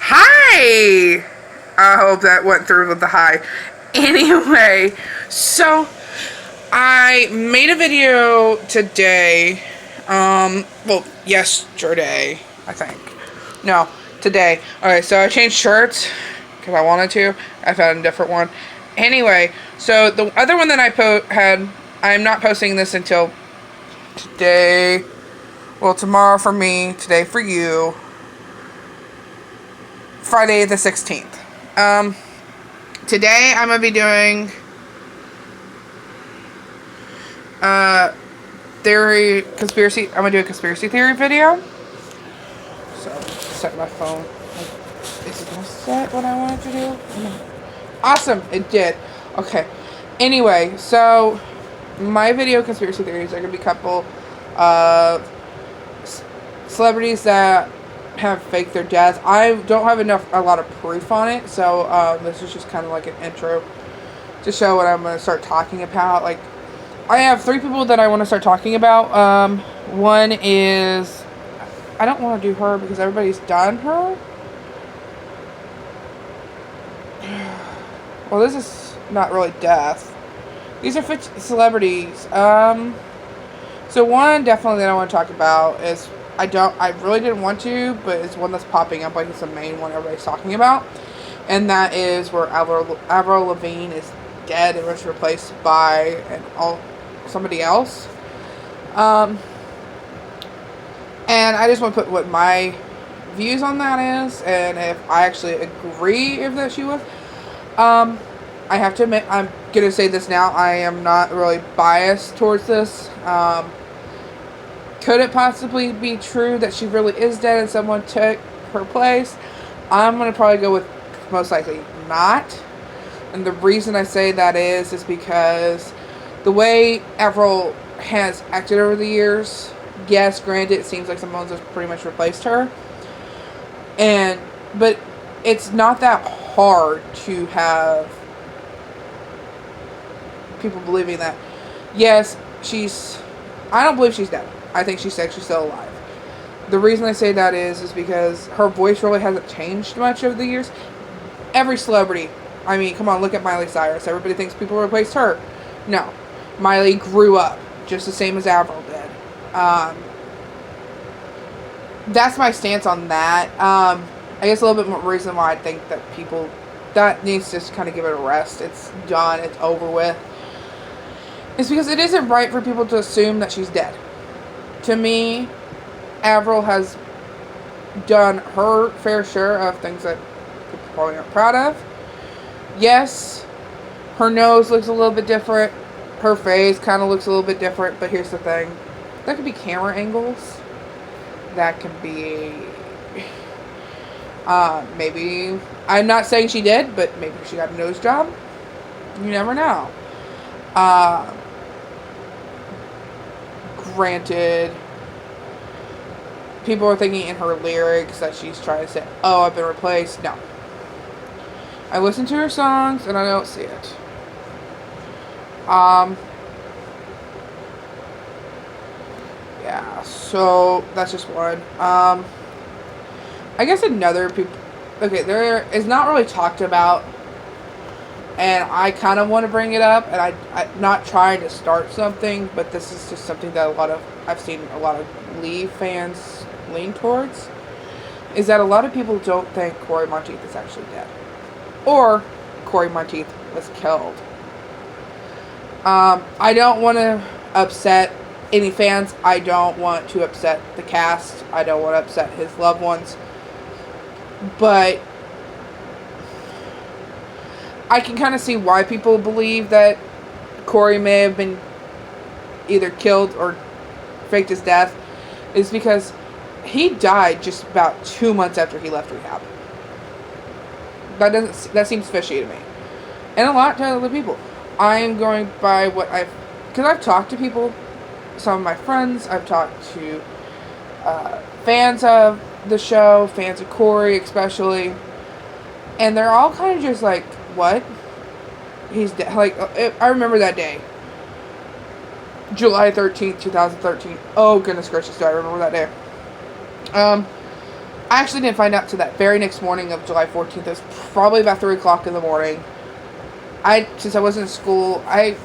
Hi! I hope that went through with the hi. Anyway, so I made a video today. Well, yesterday, I think. No, today. Alright, so I changed shirts because I wanted to. I found a different one. Anyway, so the other one that I'm not posting this until today. Well, tomorrow for me, today for you. Friday the 16th. Today I'm going to be doing I'm going to do a conspiracy theory video. So, set my phone. Is it going to set what I wanted to do? Awesome, it did. Okay. Anyway, so my video conspiracy theories are going to be a couple of celebrities that have faked their deaths. I don't have a lot of proof on it, so this is just kind of like an intro to show what I'm going to start talking about. Like, I have 3 people that I want to start talking about. One is, I don't want to do her because everybody's done her. Well, this is not really death. These are celebrities. So one definitely that I want to talk about is, I really didn't want to, but it's one that's popping up, like it's the main one everybody's talking about. And that is where Avril Lavigne is dead and was replaced by somebody else. And I just want to put what my views on that is, and if I actually agree if that she was. I have to admit, I'm going to say this now, I am not really biased towards this. Could it possibly be true that she really is dead and someone took her place? I'm going to probably go with most likely not. And the reason I say that is because the way Avril has acted over the years, yes, granted, it seems like someone's just pretty much replaced her. But it's not that hard to have people believing that, yes, I don't believe she's dead. I think she's actually still alive. The reason I say that is because her voice really hasn't changed much over the years. Every celebrity, I mean, come on, look at Miley Cyrus. Everybody thinks people replaced her. No. Miley grew up just the same as Avril did. That's my stance on that. I guess a little bit more reason why I think that needs to just kind of give it a rest. It's done. It's over with. It's because it isn't right for people to assume that she's dead. To me, Avril has done her fair share of things that people probably aren't proud of. Yes, her nose looks a little bit different. Her face kind of looks a little bit different. But here's the thing. That could be camera angles. That could be... maybe... I'm not saying she did, but maybe she got a nose job. You never know. Granted, people are thinking in her lyrics that she's trying to say, oh, I've been replaced. No. I listen to her songs and I don't see it. Yeah, so that's just one. I guess another there is not really talked about, and I kind of want to bring it up, and I'm not trying to start something, but this is just something that I've seen a lot of Lee fans lean towards, is that a lot of people don't think Cory Monteith is actually dead. Or Cory Monteith was killed. I don't want to upset any fans. I don't want to upset the cast. I don't want to upset his loved ones. But I can kind of see why people believe that Cory may have been either killed or faked his death, is because he died just about 2 months after he left rehab. That seems fishy to me. And a lot to other people. I'm going by because I've talked to people, some of my friends, I've talked to fans of the show, fans of Cory especially, and they're all kind of just like, what? He's dead. Like, I remember that day. July 13th, 2013. Oh, goodness gracious, do I remember that day. I actually didn't find out till that very next morning of July 14th. It was probably about 3 o'clock in the morning. Since I wasn't in school, I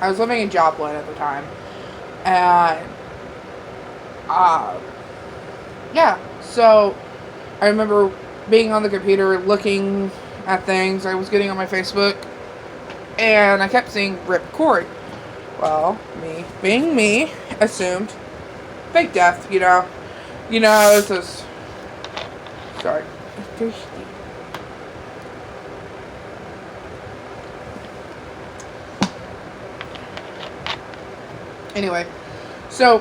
was living in Joplin at the time. And, yeah. So, I remember being on the computer, looking at things. I was getting on my Facebook. And I kept seeing Rip Cory. Well, me, being me, assumed fake death, you know. It's just... Sorry. Anyway, so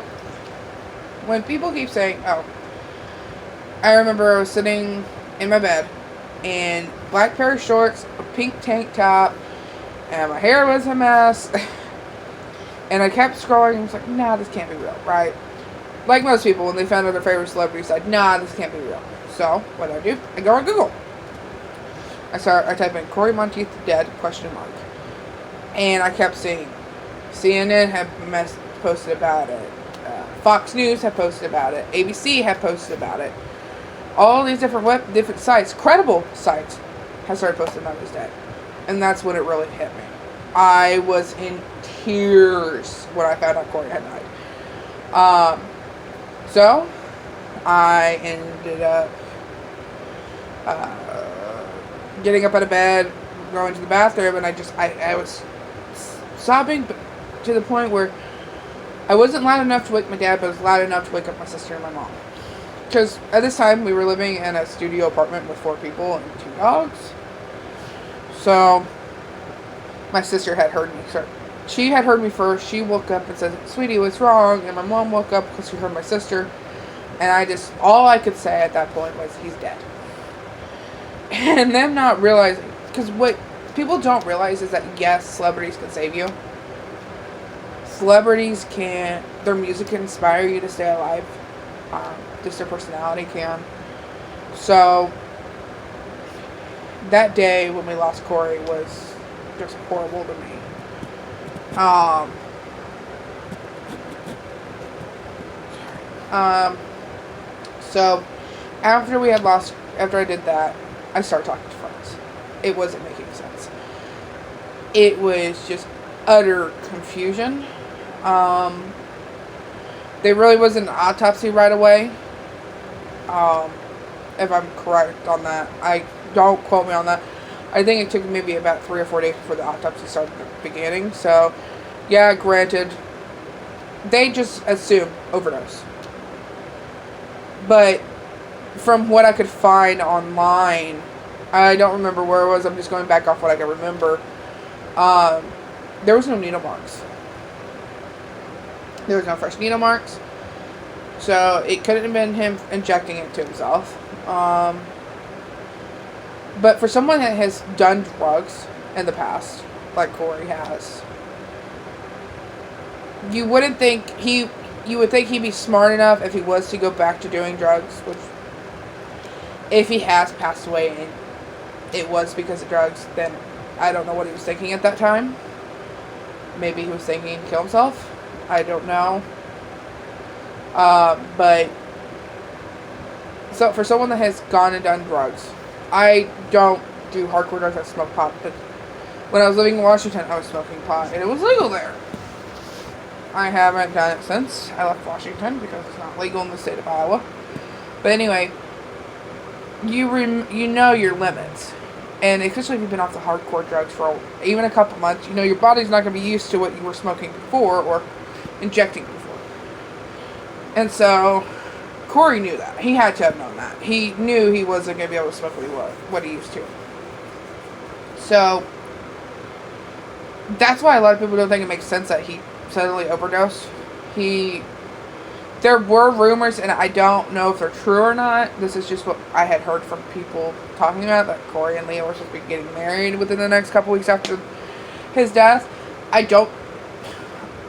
when people keep saying, oh, I remember I was sitting in my bed in black pair of shorts, a pink tank top, and my hair was a mess. And I kept scrolling and was like, nah, this can't be real, right? Like most people, when they found out their favorite celebrity, said, nah, this can't be real. So, what do? I go on Google. I type in Cory Monteith dead, ? And I kept seeing CNN had posted about it. Fox News had posted about it. ABC had posted about it. All these different sites, credible sites, had started posting about his dead. And that's when it really hit me. I was in tears when I found out Cory had died. So, I ended up getting up out of bed, going to the bathroom, and I was sobbing to the point where I wasn't loud enough to wake my dad, but I was loud enough to wake up my sister and my mom. Because at this time, we were living in a studio apartment with 4 people and 2 dogs. So, my sister had heard me. She had heard me first. She woke up and said, sweetie, what's wrong? And my mom woke up because she heard my sister. And all I could say at that point was, he's dead. And them not realizing, because what people don't realize is that, yes, celebrities can save you. Celebrities their music can inspire you to stay alive. Just their personality can. So, that day when we lost Cory was just horrible to me. So, after I did that, I started talking to friends. It wasn't making sense. It was just utter confusion. There really wasn't an autopsy right away. If I'm correct on that. Don't quote me on that. I think it took maybe about 3 or 4 days before the autopsy started beginning. So, yeah, granted, they just assume overdose. But from what I could find online, I don't remember where it was. I'm just going back off what I can remember. There was no needle marks. There was no fresh needle marks. So, it couldn't have been him injecting it to himself. But for someone that has done drugs in the past, like Cory has, you would think he'd be smart enough if he was to go back to doing drugs, which, if he has passed away and it was because of drugs, then I don't know what he was thinking at that time. Maybe he was thinking to kill himself. I don't know. But, so for someone that has gone and done drugs, I don't do hardcore drugs. I smoke pot. But when I was living in Washington, I was smoking pot, and it was legal there. I haven't done it since I left Washington because it's not legal in the state of Iowa. But anyway, you know your limits, and especially if you've been off the hardcore drugs for even a couple months, you know your body's not going to be used to what you were smoking before or injecting before. And so, Cory knew that. He had to have known that. He knew he wasn't going to be able to smoke what he used to. So, that's why a lot of people don't think it makes sense that he suddenly overdosed. There were rumors, and I don't know if they're true or not. This is just what I had heard from people talking about, that Cory and Leah were supposed to be getting married within the next couple weeks after his death.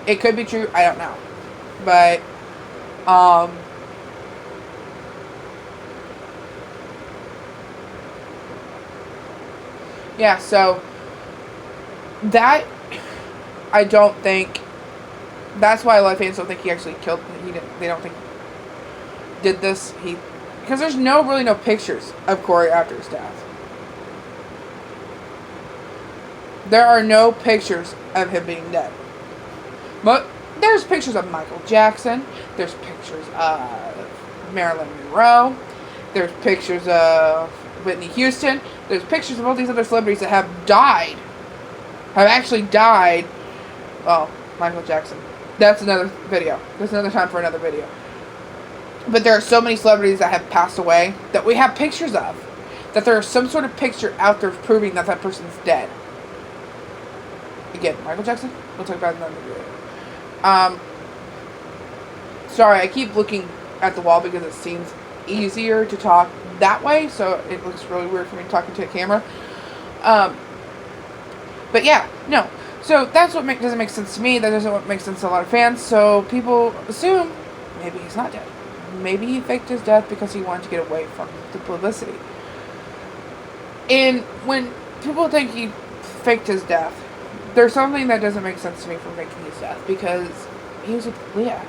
It could be true, I don't know. But, yeah, so, that, I don't think, that's why a lot of fans don't think he actually killed, they don't think he did this, because because there's really no pictures of Cory after his death. There are no pictures of him being dead. But there's pictures of Michael Jackson. There's pictures of Marilyn Monroe. There's pictures of Whitney Houston. There's pictures of all these other celebrities that have died. Have actually died. Well, Michael Jackson. That's another video. That's another time for another video. But there are so many celebrities that have passed away that we have pictures of. That there is some sort of picture out there proving that that person's dead. Again, Michael Jackson. We'll talk about it in another video. Sorry, I keep looking at the wall because it seems easier to talk that way. So it looks really weird for me talking to a camera. But yeah, no. So that's what doesn't make sense to me. That doesn't make sense to a lot of fans. So people assume maybe he's not dead. Maybe he faked his death because he wanted to get away from the publicity. And when people think he faked his death, there's something that doesn't make sense to me for faking his death, because he was with Leah.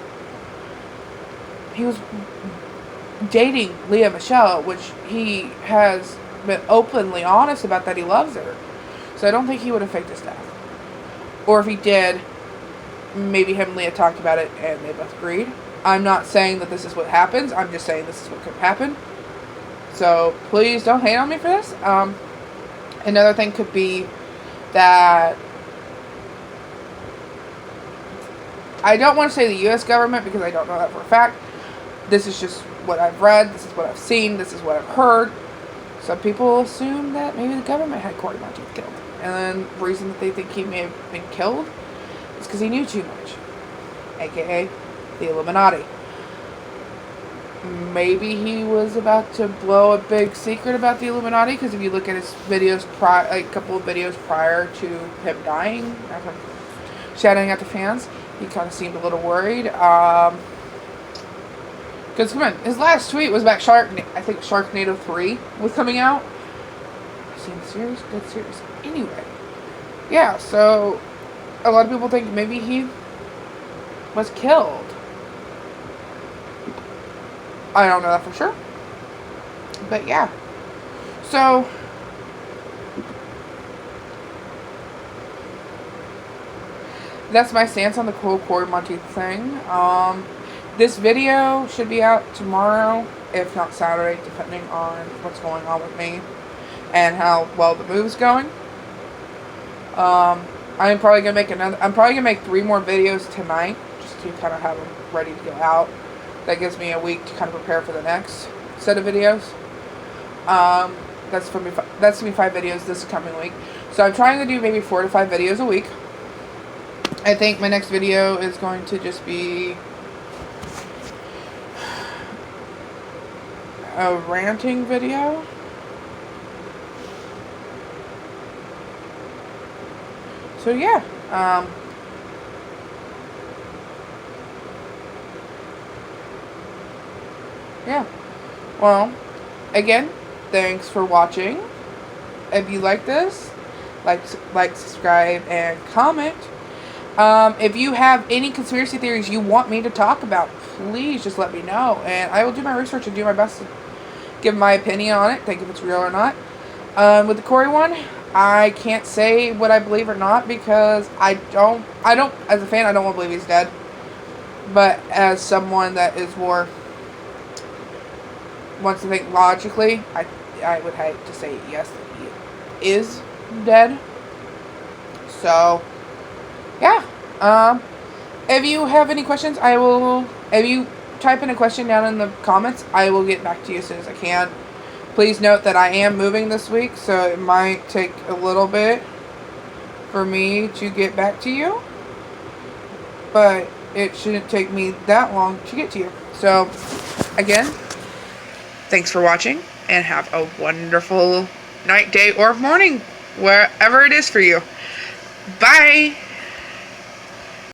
He was dating Leah Michelle, which he has been openly honest about that he loves her. So I don't think he would have faked his death. Or if he did, maybe him and Leah talked about it and they both agreed. I'm not saying that this is what happens. I'm just saying this is what could happen. So please don't hate on me for this. Another thing could be that I don't want to say the U.S. government because I don't know that for a fact. This is just what I've read. This is what I've seen. This is what I've heard. Some people assume that maybe the government had Cory Monteith killed. And then the reason that they think he may have been killed is because he knew too much. AKA the Illuminati. Maybe he was about to blow a big secret about the Illuminati, because if you look at his videos, a couple of videos prior to him dying, shouting at the fans, he kind of seemed a little worried. Because, come on, his last tweet was about I think Sharknado 3 was coming out. Have you seen the series? Good series. Anyway. Yeah, so a lot of people think maybe he was killed. I don't know that for sure. But yeah. So that's my stance on the whole Cory Monteith thing. This video should be out tomorrow, if not Saturday, depending on what's going on with me and how well the move's going. I'm probably gonna make 3 more videos tonight, just to kind of have them ready to go out. That gives me a week to kind of prepare for the next set of videos. That's gonna be 5 videos this coming week. So I'm trying to do maybe 4 to 5 videos a week. I think my next video is going to just be a ranting video. So yeah, yeah. Well, again, thanks for watching. If you like this, like, subscribe, and comment. If you have any conspiracy theories you want me to talk about, please just let me know, and I will do my research and do my best to give my opinion on it, think if it's real or not. With the Cory one, I can't say what I believe or not, because I don't, as a fan, I don't want to believe he's dead. But as someone that is more, wants to think logically, I would hate to say yes, that he is dead. So, yeah. If you have any questions, if you type in a question down in the comments, I will get back to you as soon as I can. Please note that I am moving this week, so it might take a little bit for me to get back to you. But it shouldn't take me that long to get to you. So, again, thanks for watching, and have a wonderful night, day, or morning, wherever it is for you. Bye!